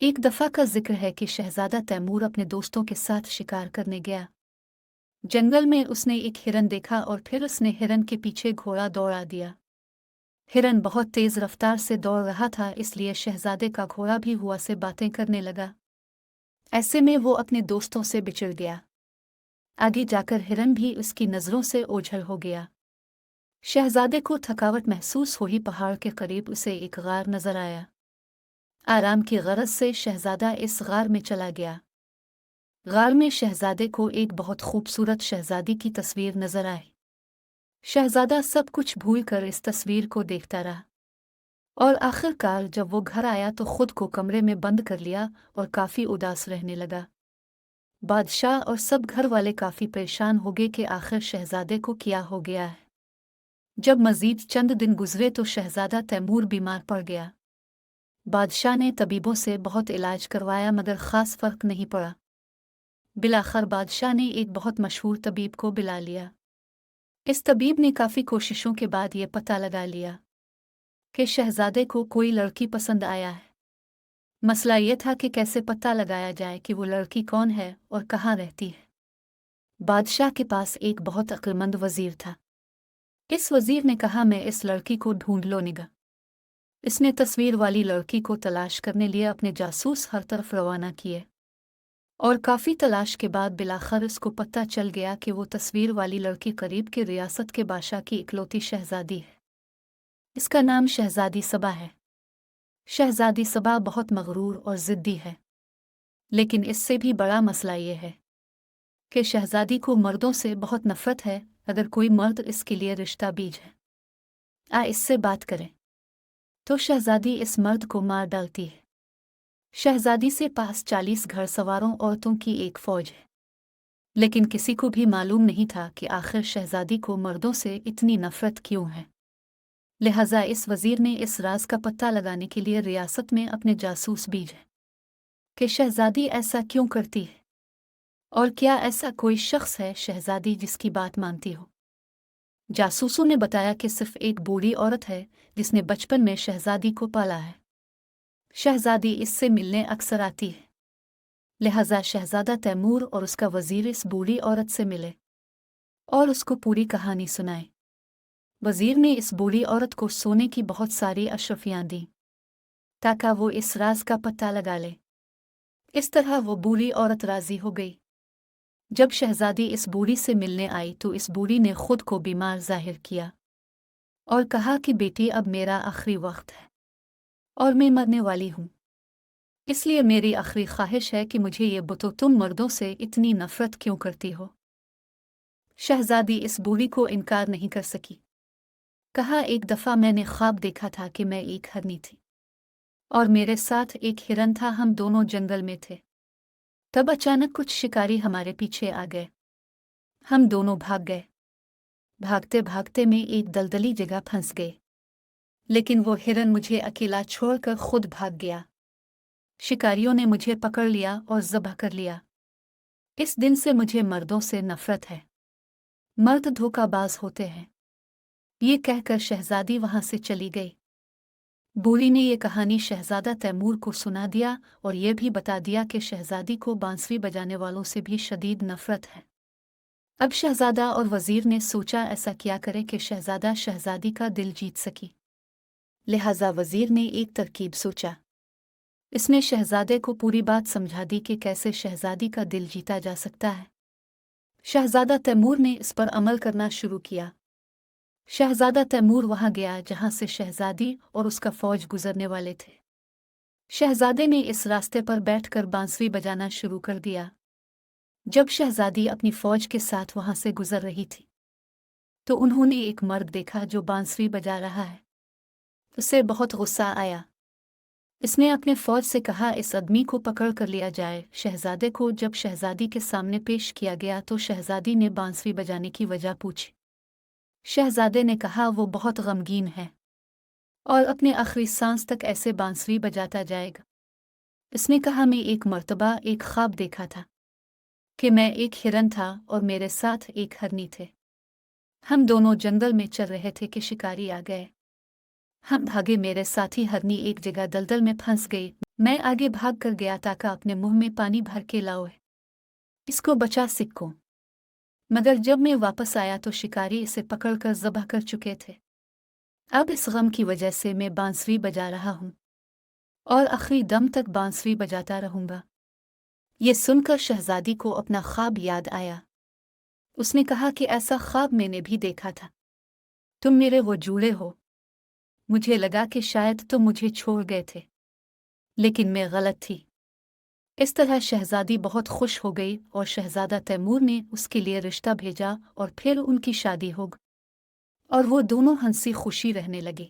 एक दफ़ा का जिक्र है कि शहज़ादा तैमूर अपने दोस्तों के साथ शिकार करने गया। जंगल में उसने एक हिरन देखा और फिर उसने हिरन के पीछे घोड़ा दौड़ा दिया। हिरन बहुत तेज़ रफ्तार से दौड़ रहा था, इसलिए शहज़ादे का घोड़ा भी हुआ से बातें करने लगा। ऐसे में वो अपने दोस्तों से बिछड़ गया। आगे जाकर हिरन भी उसकी नज़रों से ओझल हो गया। शहज़ादे को थकावट महसूस हुई। पहाड़ के करीब उसे एक गार नज़र आया। आराम की गरज से शहज़ादा इस गार में चला गया। गार में शहज़ादे को एक बहुत खूबसूरत शहज़ादी की तस्वीर नजर आई। शहज़ादा सब कुछ भूल कर इस तस्वीर को देखता रहा और आखिरकार जब वो घर आया तो खुद को कमरे में बंद कर लिया और काफ़ी उदास रहने लगा। बादशाह और सब घर वाले काफ़ी परेशान हो गए कि आखिर शहज़ादे को क्या हो गया है। जब मज़ीद चंद दिन गुजरे तो शहज़ादा तैमूर बीमार पड़ गया। बादशाह ने तबीबों से बहुत इलाज करवाया मगर ख़ास फ़र्क नहीं पड़ा। बिलाखिर बादशाह ने एक बहुत मशहूर तबीब को बुला लिया। इस तबीब ने काफ़ी कोशिशों के बाद ये पता लगा लिया कि शहज़ादे को कोई लड़की पसंद आया है। मसला ये था कि कैसे पता लगाया जाए कि वो लड़की कौन है और कहाँ रहती है। बादशाह के पास एक बहुत अक्लमंद वज़ीर था। इस वज़ीर ने कहा, मैं इस लड़की को ढूंढ लो निगा। इसने तस्वीर वाली लड़की को तलाश करने लिए अपने जासूस हर तरफ रवाना किए और काफ़ी तलाश के बाद बिलाखिर इसको पता चल गया कि वो तस्वीर वाली लड़की करीब के रियासत के बादशाह की इकलौती शहज़ादी है। इसका नाम शहज़ादी सबा है। शहज़ादी सबा बहुत मगरूर और ज़िद्दी है, लेकिन इससे भी बड़ा मसला ये है कि शहज़ादी को मर्दों से बहुत नफ़रत है। अगर कोई मर्द इसके लिए रिश्ता बीज है इससे बात करें तो शहज़ादी इस मर्द को मार डालती है। शहज़ादी से पास 40 घड़सवारों औरतों की एक फ़ौज है, लेकिन किसी को भी मालूम नहीं था कि आखिर शहज़ादी को मर्दों से इतनी नफ़रत क्यों है। लिहाजा इस वज़ीर ने इस राज का पता लगाने के लिए रियासत में अपने जासूस भेजे कि शहज़ादी ऐसा क्यों करती है और क्या ऐसा कोई शख्स है शहज़ादी जिसकी बात मानती हो। जासूसों ने बताया कि सिर्फ एक बूढ़ी औरत है जिसने बचपन में शहज़ादी को पाला है। शहज़ादी इससे मिलने अक्सर आती है। लिहाजा शहज़ादा तैमूर और उसका वज़ीर इस बूढ़ी औरत से मिले और उसको पूरी कहानी सुनाए। वज़ीर ने इस बूढ़ी औरत को सोने की बहुत सारी अशरफियाँ दी ताकि वो इस राज का पता लगा ले। इस तरह वो बूढ़ी औरत राज़ी हो गई। जब शहज़ादी इस बूढ़ी से मिलने आई तो इस बूढ़ी ने खुद को बीमार जाहिर किया और कहा कि बेटी, अब मेरा आखिरी वक्त है और मैं मरने वाली हूँ, इसलिए मेरी आखिरी ख्वाहिश है कि मुझे ये बतो, तुम मर्दों से इतनी नफ़रत क्यों करती हो। शहज़ादी इस बूढ़ी को इनकार नहीं कर सकी। कहा, एक दफ़ा मैंने ख्वाब देखा था कि मैं एक हरनी थी और मेरे साथ एक हिरन था। हम दोनों जंगल में थे। तब अचानक कुछ शिकारी हमारे पीछे आ गए। हम दोनों भाग गए। भागते भागते में एक दलदली जगह फंस गए, लेकिन वो हिरन मुझे अकेला छोड़कर खुद भाग गया। शिकारियों ने मुझे पकड़ लिया और ज़ब्ह कर लिया। इस दिन से मुझे मर्दों से नफ़रत है। मर्द धोखाबाज होते हैं। ये कहकर शहज़ादी वहाँ से चली गई। बूढ़ी ने ये कहानी शहज़ादा तैमूर को सुना दिया और ये भी बता दिया कि शहज़ादी को बांसुरी बजाने वालों से भी शदीद नफ़रत है। अब शहज़ादा और वज़ीर ने सोचा ऐसा क्या करे कि शहज़ादा शहज़ादी का दिल जीत सकी। लिहाजा वज़ीर ने एक तरकीब सोचा। इसने शहज़ादे को पूरी बात समझा दी कि कैसे शहज़ादी का दिल जीता जा सकता है। शहज़ादा तैमूर ने इस पर अमल करना शुरू किया। शहज़ादा तैमूर वहाँ गया जहाँ से शहज़ादी और उसका फ़ौज गुजरने वाले थे। शहज़ादे ने इस रास्ते पर बैठकर बांसुरी बजाना शुरू कर दिया। जब शहज़ादी अपनी फ़ौज के साथ वहाँ से गुजर रही थी तो उन्होंने एक मर्द देखा जो बांसुरी बजा रहा है। उसे बहुत गुस्सा आया। इसने अपने फ़ौज से कहा, इस आदमी को पकड़ कर लिया जाए। शहज़ादे को जब शहज़ादी के सामने पेश किया गया तो शहज़ादी ने बांसुरी बजाने की वजह पूछी। शहज़ादे ने कहा वो बहुत गमगीन है और अपने आखिरी सांस तक ऐसे बांसुरी बजाता जाएगा। इसने कहा, मैं एक मर्तबा एक ख्वाब देखा था कि मैं एक हिरन था और मेरे साथ एक हरनी थे। हम दोनों जंगल में चल रहे थे कि शिकारी आ गए। हम भागे। मेरे साथी हरनी एक जगह दलदल में फंस गई। मैं आगे भाग कर गया ताकि अपने मुंह में पानी भर के लाऊं, इसको बचा सकूं। मगर जब मैं वापस आया तो शिकारी इसे पकड़कर ज़बह कर चुके थे। अब इस गम की वजह से मैं बांसुरी बजा रहा हूँ और आखिरी दम तक बांसुरी बजाता रहूंगा। ये सुनकर शहजादी को अपना ख्वाब याद आया। उसने कहा कि ऐसा ख्वाब मैंने भी देखा था। तुम मेरे वो जूड़े हो। मुझे लगा कि शायद तुम मुझे छोड़ गए थे, लेकिन मैं गलत थी। इस तरह शहजादी बहुत खुश हो गई और शहजादा तैमूर ने उसके लिए रिश्ता भेजा और फिर उनकी शादी हो गई और वो दोनों हंसी खुशी रहने लगे।